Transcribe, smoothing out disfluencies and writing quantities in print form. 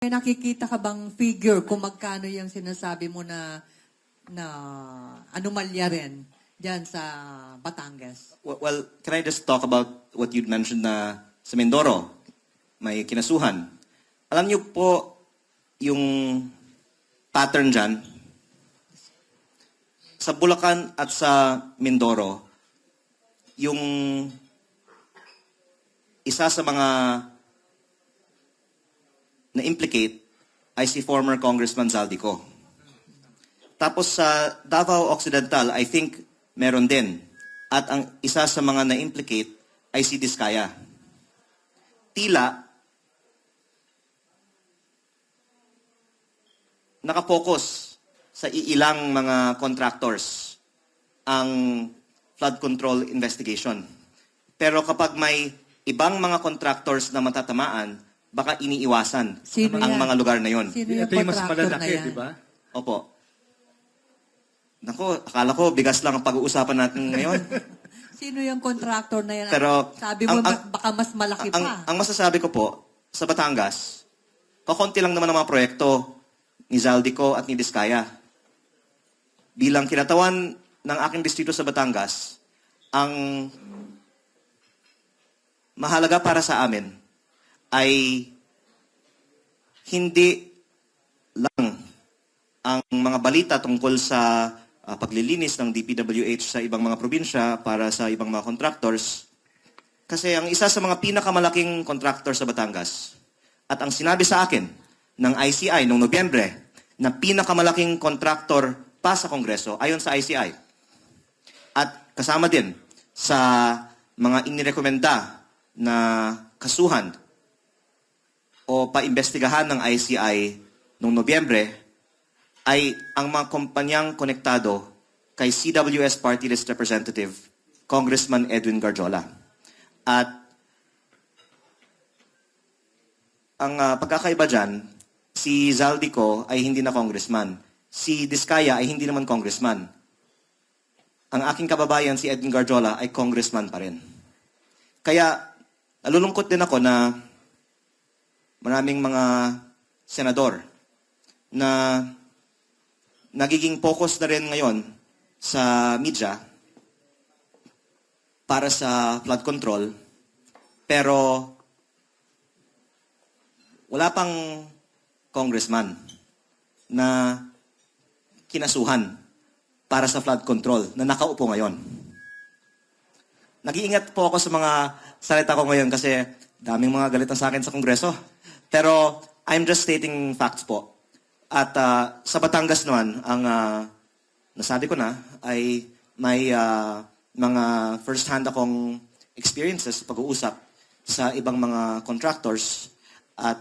May nakikita ka bang figure kung magkano yung sinasabi mo na anomalya rin dyan sa Batangas? Well, can I just talk about what you mentioned na sa Mindoro, may kinasuhan. Alam niyo po yung pattern dyan, sa Bulacan at sa Mindoro, yung isa sa mga na-implicate ay si former Congressman Zaldico. Tapos sa Davao Occidental, I think meron din. At ang isa sa mga na-implicate ay si Diskaya. Tila, nakapokus sa iilang mga contractors ang flood control investigation. Pero kapag may ibang mga contractors na matatamaan, baka iniiwasan ang mga lugar na yon. Sino yung Ito yung mas contractor na malalaki, yan? di ba? Opo. Nako, akala ko bigas lang ang pag-uusapan natin ngayon. Sino yung contractor na yan? Pero, sabi mo, baka mas malaki pa. Ang masasabi ko po, sa Batangas, kakunti lang naman ang mga proyekto ni Zaldico at ni Diskaya. Bilang kinatawan ng aking distrito sa Batangas, ang mahalaga para sa amin ay hindi lang ang mga balita tungkol sa paglilinis ng DPWH sa ibang mga probinsya para sa ibang mga contractors. Kasi ang isa sa mga pinakamalaking contractor sa Batangas at ang sinabi sa akin ng ICI noong Nobyembre na pinakamalaking contractor pa sa Kongreso ayon sa ICI. At kasama din sa mga inirekomenda na kasuhan o paimbestigahan ng ICI noong Nobyembre ay ang mga kumpanyang konektado kay CWS Party List Representative, Congressman Edwin Garjola. At ang pagkakaiba dyan, si Zaldico ay hindi na congressman. Si Diskaya ay hindi naman congressman. Ang aking kababayan, si Edwin Garjola, ay congressman pa rin. Kaya, nalulungkot din ako na maraming mga senador na nagiging focus na rin ngayon sa media para sa flood control, pero wala pang congressman na kinasuhan para sa flood control na nakaupo ngayon. Nag-iingat po ako sa mga salita ko ngayon kasi daming mga galit sa akin sa Kongreso. Pero I'm just stating facts po. At sa Batangas naman, ang nasabi ko na ay may mga first-hand akong experiences sa pag-uusap sa ibang mga contractors at